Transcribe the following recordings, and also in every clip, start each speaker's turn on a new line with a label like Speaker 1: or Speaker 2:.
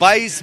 Speaker 1: 22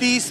Speaker 1: 30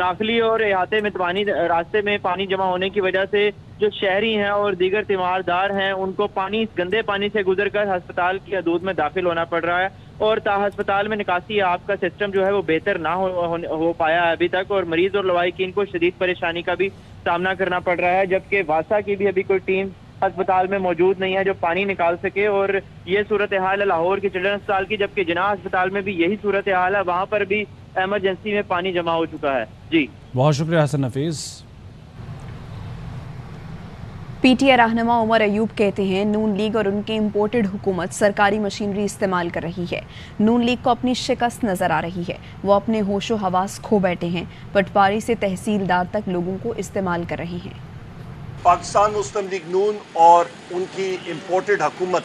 Speaker 2: داخلی اور احاطے میں راستے میں پانی جمع ہونے کی وجہ سے جو شہری ہیں اور دیگر تیماردار ہیں ان کو گندے پانی سے گزر کر ہسپتال کی حدود میں داخل ہونا پڑ رہا ہے، اور ہسپتال میں نکاسی آب کا سسٹم جو ہے وہ بہتر نہ ہو پایا ہے ابھی تک، اور مریض اور لواحقین کو شدید پریشانی کا بھی سامنا کرنا پڑ رہا ہے، جبکہ واسا کی بھی ابھی کوئی ٹیم ہسپتال میں موجود نہیں ہے جو پانی نکال سکے۔ اور یہ صورتحال ہے لاہور کے چلڈرن ہسپتال کی، جبکہ جناح ہسپتال میں بھی یہی صورتحال ہے، وہاں پر بھی ایمرجنسی میں پانی جمع ہو چکا ہے۔ جی
Speaker 3: بہت شکریہ حسن نفیس۔
Speaker 4: پی ٹی آئی رہنما عمر ایوب کہتے ہیں نون لیگ اور ان کی امپورٹڈ حکومت سرکاری مشینری استعمال کر رہی ہے، نون لیگ کو اپنی شکست نظر آ رہی ہے، وہ اپنے ہوش و حواس کھو بیٹھے ہیں، پٹواری سے تحصیلدار تک لوگوں کو استعمال کر رہے ہیں۔
Speaker 5: پاکستان مسلم لیگ نون اور ان کی امپورٹڈ حکومت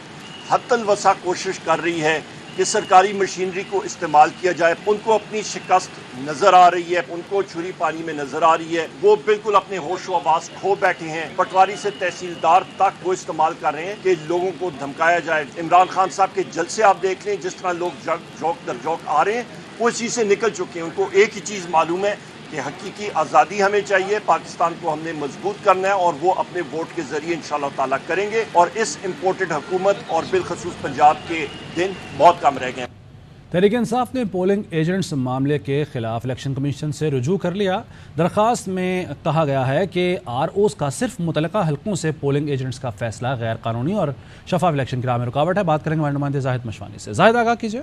Speaker 5: حتی الوسع کوشش کر رہی ہے کہ سرکاری مشینری کو استعمال کیا جائے، ان کو اپنی شکست نظر آ رہی ہے، ان کو چھری پانی میں نظر آ رہی ہے، وہ بالکل اپنے ہوش و حواس کھو بیٹھے ہیں، پٹواری سے تحصیلدار تک وہ استعمال کر رہے ہیں کہ لوگوں کو دھمکایا جائے۔ عمران خان صاحب کے جلسے آپ دیکھ لیں، جس طرح لوگ جوک در جوک آ رہے ہیں، وہ اسی سے نکل چکے ہیں، ان کو ایک ہی چیز معلوم ہے کہ حقیقی آزادی ہمیں چاہیے، پاکستان کو ہم نے مضبوط کرنا ہے، اور وہ اپنے ووٹ کے ذریعے انشاءاللہ تعالیٰ کریں گے، اور اس امپورٹڈ حکومت اور بالخصوص پنجاب کے دن بہت کم رہ گئے ہیں۔
Speaker 3: تحریک انصاف نے پولنگ ایجنٹس معاملے کے خلاف الیکشن کمیشن سے رجوع کر لیا۔ درخواست میں کہا گیا ہے کہ آر اوز کا صرف متعلقہ حلقوں سے پولنگ ایجنٹس کا فیصلہ غیر قانونی اور شفاف الیکشن کی راہ میں رکاوٹ ہے۔ بات کریں گے ہمارے نمائندے زاہد مشوانی سے۔ زاہد، آگاہ کیجیے۔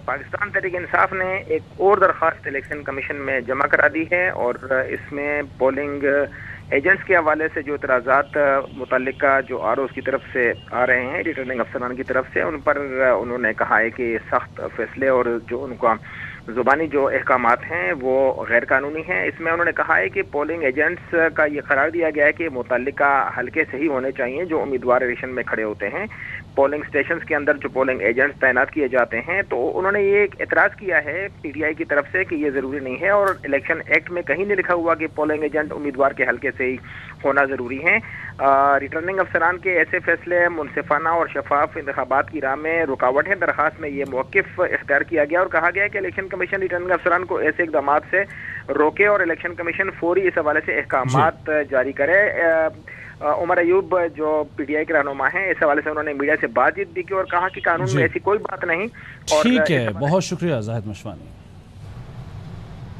Speaker 6: پاکستان تحریک انصاف نے ایک اور درخواست الیکشن کمیشن میں جمع کرا دی ہے، اور اس میں پولنگ ایجنٹس کے حوالے سے جو اعتراضات متعلقہ جو آر اوز کی طرف سے آ رہے ہیں، ریٹرننگ افسران کی طرف سے، ان پر انہوں نے کہا ہے کہ سخت فیصلے اور جو ان کا زبانی جو احکامات ہیں وہ غیر قانونی ہیں۔ اس میں انہوں نے کہا ہے کہ پولنگ ایجنٹس کا یہ قرار دیا گیا ہے کہ متعلقہ حلقے صحیح ہونے چاہیے جو امیدوار الیکشن میں کھڑے ہوتے ہیں، پولنگ سٹیشنز کے اندر جو پولنگ ایجنٹس تعینات کیے جاتے ہیں۔ تو انہوں نے یہ ایک اعتراض کیا ہے پی ٹی آئی کی طرف سے کہ یہ ضروری نہیں ہے، اور الیکشن ایکٹ میں کہیں نہیں لکھا ہوا کہ پولنگ ایجنٹ امیدوار کے حلقے سے ہی ہونا ضروری ہے۔ ریٹرننگ افسران کے ایسے فیصلے منصفانہ اور شفاف انتخابات کی راہ میں رکاوٹ ہے۔ درخواست میں یہ موقف اختیار کیا گیا اور کہا گیا کہ الیکشن کمیشن ریٹرننگ افسران کو ایسے اقدامات سے روکے اور الیکشن کمیشن فوری اس حوالے سے احکامات جاری کرے۔ عمر ایوب جو پی ٹی آئی کے رہنما ہیں، اس حوالے سے انہوں نے میڈیا سے بات چیت بھی کی اور کہا کہ قانون میں ایسی کوئی بات نہیں۔
Speaker 3: ٹھیک ہے، بہت شکریہ زاہد مشوانی۔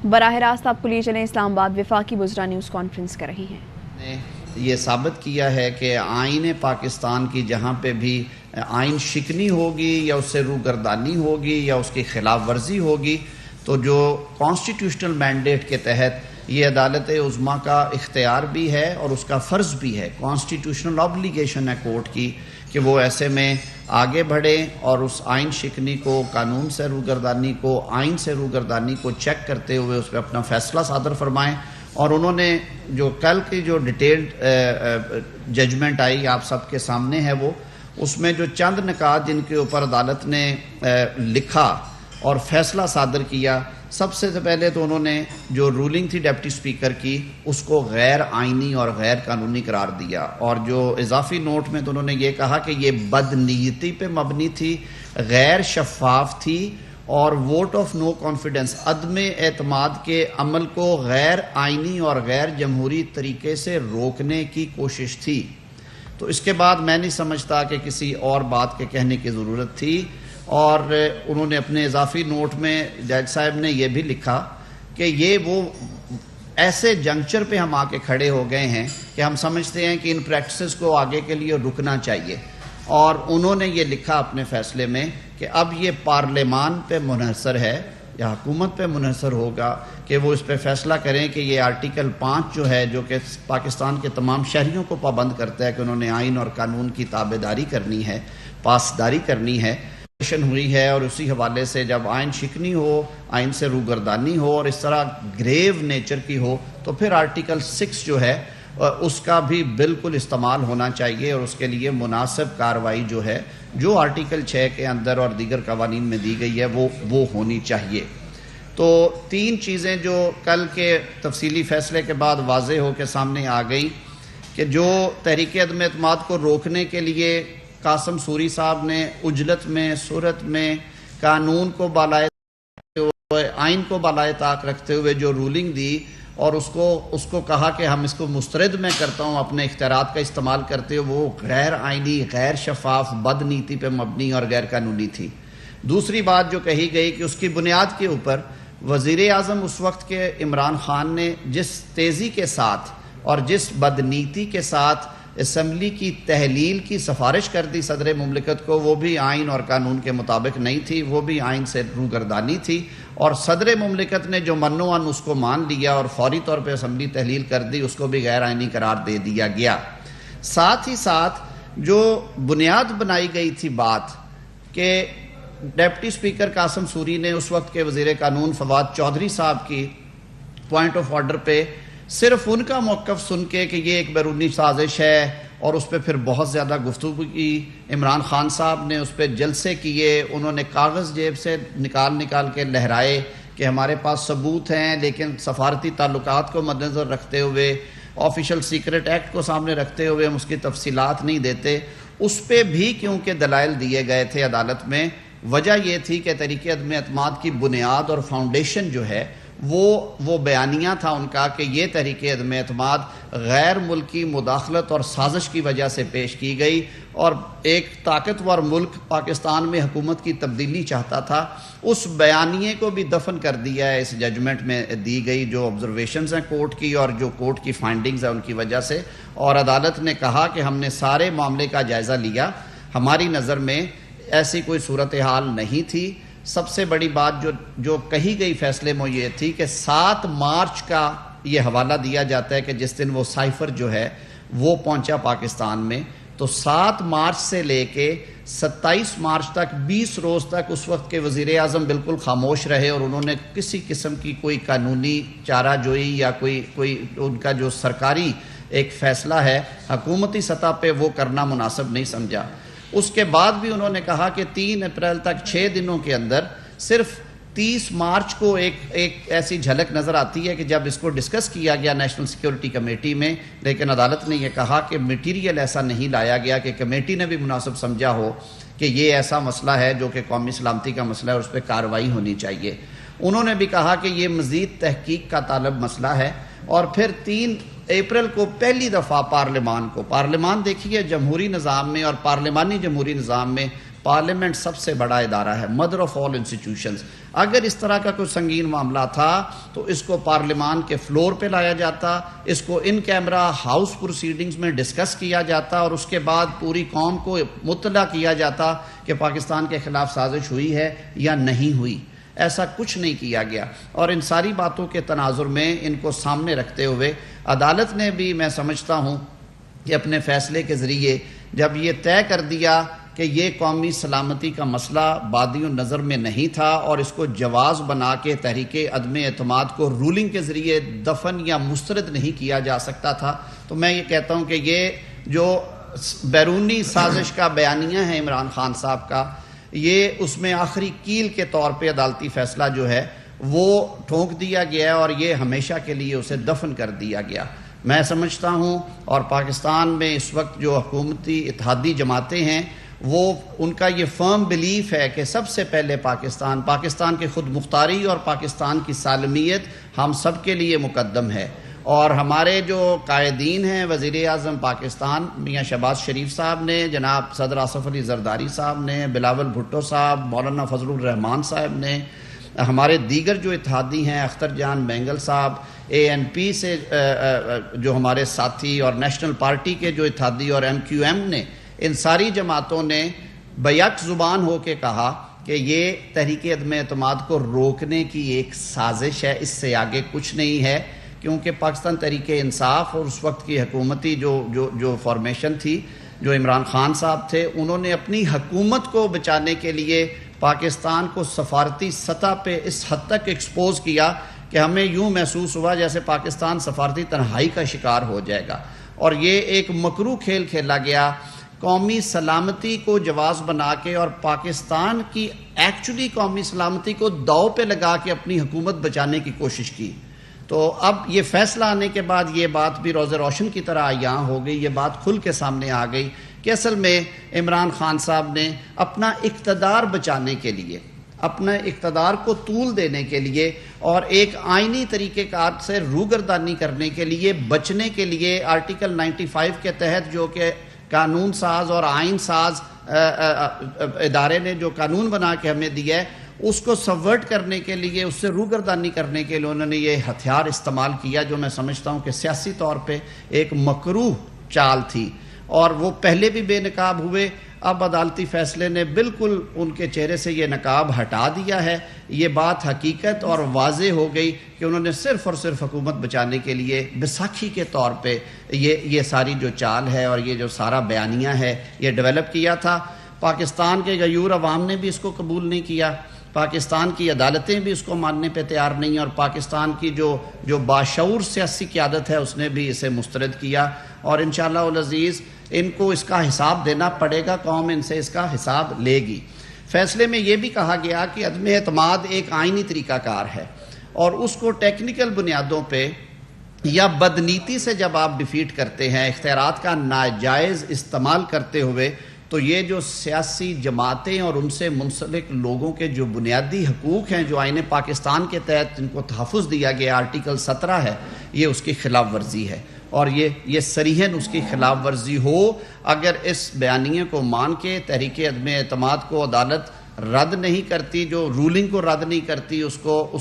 Speaker 4: براہ راست آپ کو لیے چلیں اسلام آباد، وفاقی وزراء نیوز کانفرنس کر رہی ہیں۔
Speaker 7: یہ ثابت کیا ہے کہ آئین پاکستان کی جہاں پہ بھی آئین شکنی ہوگی یا اس سے روگردانی ہوگی یا اس کی خلاف ورزی ہوگی، تو جو کانسٹیٹیوشنل مینڈیٹ کے تحت یہ عدالت عظمیٰ کا اختیار بھی ہے اور اس کا فرض بھی ہے، کانسٹیٹیوشنل آبلیگیشن ہے کورٹ کی کہ وہ ایسے میں آگے بڑھیں اور اس آئین شکنی کو، قانون سے روگردانی کو، آئین سے روگردانی کو چیک کرتے ہوئے اس پہ اپنا فیصلہ صادر فرمائیں۔ اور انہوں نے جو کل کی جو ڈیٹیلڈ ججمنٹ آئی آپ سب کے سامنے ہے، وہ اس میں جو چند نکات جن کے اوپر عدالت نے لکھا اور فیصلہ صادر کیا، سب سے پہلے تو انہوں نے جو رولنگ تھی ڈپٹی اسپیکر کی اس کو غیر آئینی اور غیر قانونی قرار دیا، اور جو اضافی نوٹ میں تو انہوں نے یہ کہا کہ یہ بدنیتی پہ مبنی تھی، غیر شفاف تھی، اور ووٹ آف نو کانفیڈنس، عدم اعتماد کے عمل کو غیر آئینی اور غیر جمہوری طریقے سے روکنے کی کوشش تھی۔ تو اس کے بعد میں نہیں سمجھتا کہ کسی اور بات کے کہنے کی ضرورت تھی، اور انہوں نے اپنے اضافی نوٹ میں جج صاحب نے یہ بھی لکھا کہ یہ وہ ایسے جنکچر پہ ہم آ کے کھڑے ہو گئے ہیں کہ ہم سمجھتے ہیں کہ ان پریکٹسز کو آگے کے لیے رکنا چاہیے، اور انہوں نے یہ لکھا اپنے فیصلے میں کہ اب یہ پارلیمان پہ منحصر ہے یا حکومت پہ منحصر ہوگا کہ وہ اس پہ فیصلہ کریں کہ یہ آرٹیکل 5 جو ہے، جو کہ پاکستان کے تمام شہریوں کو پابند کرتا ہے کہ انہوں نے آئین اور قانون کی تابعداری کرنی ہے، پاسداری کرنی ہے، ہوئی ہے، اور اسی حوالے سے جب آئین شکنی ہو، آئین سے روگردانی ہو اور اس طرح گریو نیچر کی ہو، تو پھر آرٹیکل 6 جو ہے اس کا بھی بالکل استعمال ہونا چاہیے، اور اس کے لیے مناسب کارروائی جو ہے جو آرٹیکل 6 کے اندر اور دیگر قوانین میں دی گئی ہے وہ ہونی چاہیے۔ تو 3 چیزیں جو کل کے تفصیلی فیصلے کے بعد واضح ہو کے سامنے آ گئی کہ جو تحریک عدم اعتماد کو روکنے کے لیے قاسم سوری صاحب نے عجلت میں، صورت میں قانون کو بالائے آئین کو بالائے طاق رکھتے ہوئے جو رولنگ دی اور اس کو کہا کہ ہم اس کو مسترد میں کرتا ہوں اپنے اختیارات کا استعمال کرتے ہوئے، وہ غیر آئینی، غیر شفاف، بد نیتی پہ مبنی اور غیر قانونی تھی۔ دوسری بات جو کہی گئی کہ اس کی بنیاد کے اوپر وزیر اعظم اس وقت کے عمران خان نے جس تیزی کے ساتھ اور جس بدنیتی کے ساتھ اسمبلی کی تحلیل کی سفارش کر دی صدر مملکت کو، وہ بھی آئین اور قانون کے مطابق نہیں تھی، وہ بھی آئین سے روگردانی تھی، اور صدر مملکت نے جو منوان اس کو مان لیا اور فوری طور پہ اسمبلی تحلیل کر دی، اس کو بھی غیر آئینی قرار دے دیا گیا۔ ساتھ ہی ساتھ جو بنیاد بنائی گئی تھی بات کہ ڈیپٹی سپیکر قاسم سوری نے اس وقت کے وزیر قانون فواد چودھری صاحب کی پوائنٹ آف آرڈر پہ صرف ان کا موقف سن کے کہ یہ ایک بیرونی سازش ہے، اور اس پہ پھر بہت زیادہ گفتگو کی، عمران خان صاحب نے اس پہ جلسے کیے، انہوں نے کاغذ جیب سے نکال کے لہرائے کہ ہمارے پاس ثبوت ہیں، لیکن سفارتی تعلقات کو مد نظر رکھتے ہوئے، آفیشل سیکرٹ ایکٹ کو سامنے رکھتے ہوئے ہم اس کی تفصیلات نہیں دیتے۔ اس پہ بھی کیونکہ دلائل دیے گئے تھے عدالت میں، وجہ یہ تھی کہ تحریک عدم اعتماد کی بنیاد اور فاؤنڈیشن جو ہے وہ بیانیہ تھا ان کا کہ یہ تحریک عدم اعتماد غیر ملکی مداخلت اور سازش کی وجہ سے پیش کی گئی، اور ایک طاقتور ملک پاکستان میں حکومت کی تبدیلی چاہتا تھا۔ اس بیانیے کو بھی دفن کر دیا ہے اس ججمنٹ میں دی گئی جو آبزرویشنز ہیں کورٹ کی اور جو کورٹ کی فائنڈنگز ہیں ان کی وجہ سے، اور عدالت نے کہا کہ ہم نے سارے معاملے کا جائزہ لیا، ہماری نظر میں ایسی کوئی صورتحال نہیں تھی۔ سب سے بڑی بات جو کہی گئی فیصلے میں یہ تھی کہ 7 مارچ کا یہ حوالہ دیا جاتا ہے کہ جس دن وہ سائفر جو ہے وہ پہنچا پاکستان میں، تو 7 مارچ سے لے کے 27 مارچ تک 20 روز تک اس وقت کے وزیر اعظم بالکل خاموش رہے، اور انہوں نے کسی قسم کی کوئی قانونی چارہ جوئی یا کوئی ان کا جو سرکاری ایک فیصلہ ہے حکومتی سطح پہ وہ کرنا مناسب نہیں سمجھا۔ اس کے بعد بھی انہوں نے کہا کہ 3 اپریل تک 6 دنوں کے اندر صرف 30 مارچ کو ایک ایسی جھلک نظر آتی ہے کہ جب اس کو ڈسکس کیا گیا نیشنل سیکیورٹی کمیٹی میں، لیکن عدالت نے یہ کہا کہ میٹیریل ایسا نہیں لایا گیا کہ کمیٹی نے بھی مناسب سمجھا ہو کہ یہ ایسا مسئلہ ہے جو کہ قومی سلامتی کا مسئلہ ہے اور اس پہ کارروائی ہونی چاہیے۔ انہوں نے بھی کہا کہ یہ مزید تحقیق کا طالب مسئلہ ہے، اور پھر 3 اپریل کو پہلی دفعہ پارلیمان دیکھیے جمہوری نظام میں اور پارلیمانی جمہوری نظام میں پارلیمنٹ سب سے بڑا ادارہ ہے، مدر آف آل انسٹیٹیوشنز۔ اگر اس طرح کا کوئی سنگین معاملہ تھا تو اس کو پارلیمان کے فلور پہ لایا جاتا، اس کو ان کیمرہ ہاؤس پروسیڈنگز میں ڈسکس کیا جاتا، اور اس کے بعد پوری قوم کو مطلع کیا جاتا کہ پاکستان کے خلاف سازش ہوئی ہے یا نہیں ہوئی۔ ایسا کچھ نہیں کیا گیا، اور ان ساری باتوں کے تناظر میں ان کو سامنے رکھتے ہوئے عدالت نے بھی میں سمجھتا ہوں کہ اپنے فیصلے کے ذریعے جب یہ طے کر دیا کہ یہ قومی سلامتی کا مسئلہ بادی النظر میں نہیں تھا اور اس کو جواز بنا کے تحریک عدم اعتماد کو رولنگ کے ذریعے دفن یا مسترد نہیں کیا جا سکتا تھا، تو میں یہ کہتا ہوں کہ یہ جو بیرونی سازش کا بیانیہ ہے عمران خان صاحب کا، یہ اس میں آخری کیل کے طور پہ عدالتی فیصلہ جو ہے وہ ٹھونک دیا گیا اور یہ ہمیشہ کے لیے اسے دفن کر دیا گیا۔ میں سمجھتا ہوں، اور پاکستان میں اس وقت جو حکومتی اتحادی جماعتیں ہیں وہ ان کا یہ فرم بلیف ہے کہ سب سے پہلے پاکستان کی خود مختاری اور پاکستان کی سالمیت ہم سب کے لیے مقدم ہے، اور ہمارے جو قائدین ہیں وزیر اعظم پاکستان میاں شہباز شریف صاحب نے، جناب صدر آصف علی زرداری صاحب نے، بلاول بھٹو صاحب، مولانا فضل الرحمان صاحب نے، ہمارے دیگر جو اتحادی ہیں اختر جان بینگل صاحب، ANP سے جو ہمارے ساتھی، اور نیشنل پارٹی کے جو اتحادی اور MQM نے، ان ساری جماعتوں نے بیک زبان ہو کے کہا کہ یہ تحریک عدم اعتماد کو روکنے کی ایک سازش ہے، اس سے آگے کچھ نہیں ہے، کیونکہ پاکستان تحریک انصاف اور اس وقت کی حکومتی جو فارمیشن تھی، جو عمران خان صاحب تھے، انہوں نے اپنی حکومت کو بچانے کے لیے پاکستان کو سفارتی سطح پہ اس حد تک ایکسپوز کیا کہ ہمیں یوں محسوس ہوا جیسے پاکستان سفارتی تنہائی کا شکار ہو جائے گا، اور یہ ایک مکروہ کھیل کھیلا گیا قومی سلامتی کو جواز بنا کے، اور پاکستان کی ایکچولی قومی سلامتی کو داؤ پہ لگا کے اپنی حکومت بچانے کی کوشش کی۔ تو اب یہ فیصلہ آنے کے بعد یہ بات بھی روز روشن کی طرح یہاں ہو گئی، یہ بات کھل کے سامنے آ گئی کہ اصل میں عمران خان صاحب نے اپنا اقتدار بچانے کے لیے اپنے اقتدار کو طول دینے کے لیے اور ایک آئینی طریقہ کار سے روگردانی کرنے کے لیے بچنے کے لیے آرٹیکل 95 کے تحت جو کہ قانون ساز اور آئین ساز ادارے نے جو قانون بنا کے ہمیں دیا ہے اس کو سبورٹ کرنے کے لیے اس سے روگردانی کرنے کے لیے انہوں نے یہ ہتھیار استعمال کیا جو میں سمجھتا ہوں کہ سیاسی طور پہ ایک مکروہ چال تھی اور وہ پہلے بھی بے نقاب ہوئے. اب عدالتی فیصلے نے بالکل ان کے چہرے سے یہ نقاب ہٹا دیا ہے. یہ بات حقیقت اور واضح ہو گئی کہ انہوں نے صرف اور صرف حکومت بچانے کے لیے بیساکھی کے طور پہ یہ ساری جو چال ہے اور یہ جو سارا بیانیہ ہے یہ ڈیولپ کیا تھا. پاکستان کے غیور عوام نے بھی اس کو قبول نہیں کیا, پاکستان کی عدالتیں بھی اس کو ماننے پہ تیار نہیں, اور پاکستان کی جو باشعور سیاسی قیادت ہے اس نے بھی اسے مسترد کیا. اور انشاءاللہ العزیز ان کو اس کا حساب دینا پڑے گا, قوم ان سے اس کا حساب لے گی. فیصلے میں یہ بھی کہا گیا کہ عدم اعتماد ایک آئینی طریقہ کار ہے اور اس کو ٹیکنیکل بنیادوں پہ یا بدنیتی سے جب آپ ڈیفیٹ کرتے ہیں, اختیارات کا ناجائز استعمال کرتے ہوئے, تو یہ جو سیاسی جماعتیں اور ان سے منسلک لوگوں کے جو بنیادی حقوق ہیں جو آئین پاکستان کے تحت جن کو تحفظ دیا گیا آرٹیکل 17 ہے, یہ اس کی خلاف ورزی ہے. اور یہ صریحاً اس کی خلاف ورزی ہو. اگر اس بیانیے کو مان کے تحریک عدم اعتماد کو عدالت رد نہیں کرتی, جو رولنگ کو رد نہیں کرتی, اس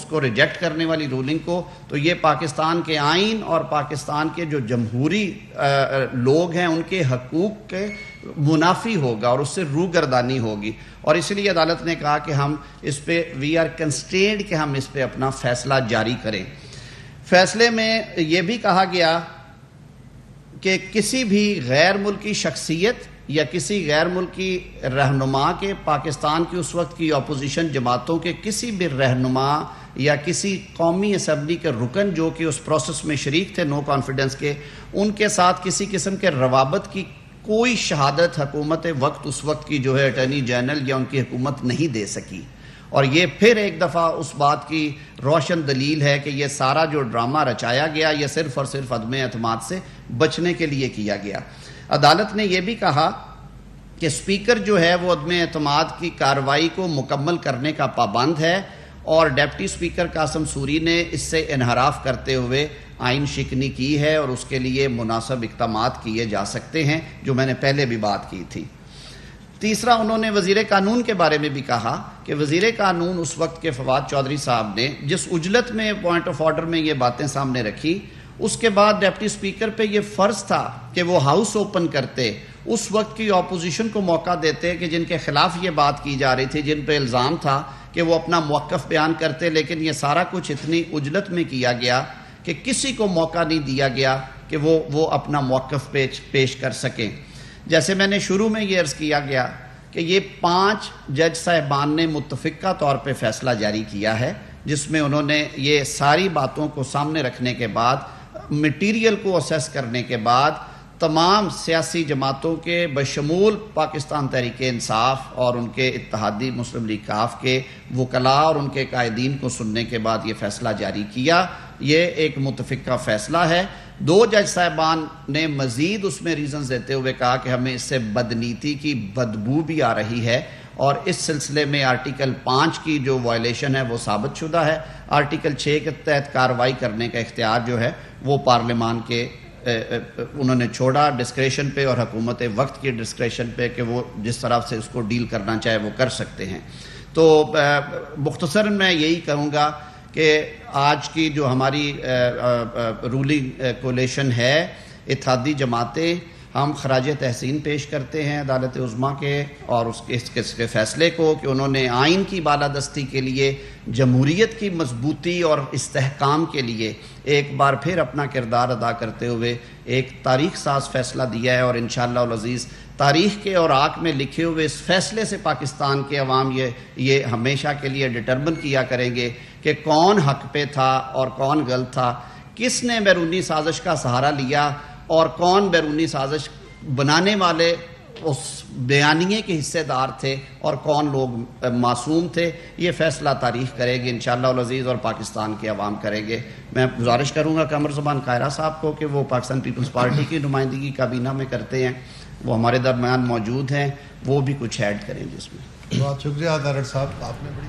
Speaker 7: کو ریجیکٹ کرنے والی رولنگ کو, تو یہ پاکستان کے آئین اور پاکستان کے جو جمہوری لوگ ہیں ان کے حقوق کے منافی ہوگا اور اس سے روگردانی ہوگی. اور اس لیے عدالت نے کہا کہ ہم اس پہ وی آر کنسٹرینڈ کہ ہم اس پہ اپنا فیصلہ جاری کریں. فیصلے میں یہ بھی کہا گیا کہ کسی بھی غیر ملکی شخصیت یا کسی غیر ملکی رہنما کے پاکستان کی اس وقت کی اپوزیشن جماعتوں کے کسی بھی رہنما یا کسی قومی اسمبلی کے رکن جو کہ اس پروسیس میں شریک تھے نو کانفیڈنس کے, ان کے ساتھ کسی قسم کے روابط کی کوئی شہادت حکومت وقت اس وقت کی جو ہے اٹارنی جنرل یا ان کی حکومت نہیں دے سکی. اور یہ پھر ایک دفعہ اس بات کی روشن دلیل ہے کہ یہ سارا جو ڈرامہ رچایا گیا یہ صرف اور صرف عدم اعتماد سے بچنے کے لیے کیا گیا. عدالت نے یہ بھی کہا کہ اسپیکر جو ہے وہ عدم اعتماد کی کارروائی کو مکمل کرنے کا پابند ہے اور ڈپٹی اسپیکر قاسم سوری نے اس سے انحراف کرتے ہوئے آئین شکنی کی ہے اور اس کے لیے مناسب اقدامات کیے جا سکتے ہیں جو میں نے پہلے بھی بات کی تھی. تیسرا, انہوں نے وزیر قانون کے بارے میں بھی کہا کہ وزیر قانون اس وقت کے فواد چودھری صاحب نے جس عجلت میں پوائنٹ آف آرڈر میں یہ باتیں سامنے رکھی, اس کے بعد ڈپٹی اسپیکر پہ یہ فرض تھا کہ وہ ہاؤس اوپن کرتے, اس وقت کی اپوزیشن کو موقع دیتے کہ جن کے خلاف یہ بات کی جا رہی تھی, جن پہ الزام تھا کہ وہ اپنا موقف بیان کرتے, لیکن یہ سارا کچھ اتنی عجلت میں کیا گیا کہ کسی کو موقع نہیں دیا گیا کہ وہ اپنا موقف پیش کر سکیں. جیسے میں نے شروع میں یہ عرض کیا گیا کہ یہ 5 جج صاحبان نے متفقہ طور پہ فیصلہ جاری کیا ہے جس میں انہوں نے یہ ساری باتوں کو سامنے رکھنے کے بعد, میٹیریل کو اسیس کرنے کے بعد, تمام سیاسی جماعتوں کے بشمول پاکستان تحریک انصاف اور ان کے اتحادی مسلم لیگ کاف کے وکلاء اور ان کے قائدین کو سننے کے بعد یہ فیصلہ جاری کیا. یہ ایک متفقہ فیصلہ ہے. 2 جج صاحبان نے مزید اس میں ریزنز دیتے ہوئے کہا کہ ہمیں اس سے بدنیتی کی بدبو بھی آ رہی ہے اور اس سلسلے میں آرٹیکل 5 کی جو وائلیشن ہے وہ ثابت شدہ ہے. آرٹیکل 6 کے تحت کارروائی کرنے کا اختیار جو ہے وہ پارلیمان کے انہوں نے چھوڑا ڈسکریشن پہ اور حکومت وقت کی ڈسکریشن پہ کہ وہ جس طرح سے اس کو ڈیل کرنا چاہے وہ کر سکتے ہیں. تو مختصراً میں یہی کہوں گا کہ آج کی جو ہماری رولنگ کولیشن ہے, اتحادی جماعتیں, ہم خراج تحسین پیش کرتے ہیں عدالت عظمیٰ کے اور اس کے فیصلے کو کہ انہوں نے آئین کی بالادستی کے لیے, جمہوریت کی مضبوطی اور استحکام کے لیے ایک بار پھر اپنا کردار ادا کرتے ہوئے ایک تاریخ ساز فیصلہ دیا ہے. اور انشاءاللہ العزیز تاریخ کے اور آنکھ میں لکھے ہوئے اس فیصلے سے پاکستان کے عوام یہ ہمیشہ کے لیے ڈٹرمن کیا کریں گے کہ کون حق پہ تھا اور کون غلط تھا, کس نے بیرونی سازش کا سہارا لیا اور کون بیرونی سازش بنانے والے اس بیانیے کے حصے دار تھے اور کون لوگ معصوم تھے. یہ فیصلہ تاریخ کرے گی انشاءاللہ العزیز اور پاکستان کے عوام کریں گے. میں گزارش کروں گا قمر زمان قاہرہ صاحب کو کہ وہ پاکستان پیپلز پارٹی کی نمائندگی کابینہ میں کرتے ہیں, وہ ہمارے درمیان موجود ہیں, وہ بھی کچھ ایڈ کریں جس میں.
Speaker 8: بہت شکریہ ڈائریکٹر صاحب, آپ نے بڑی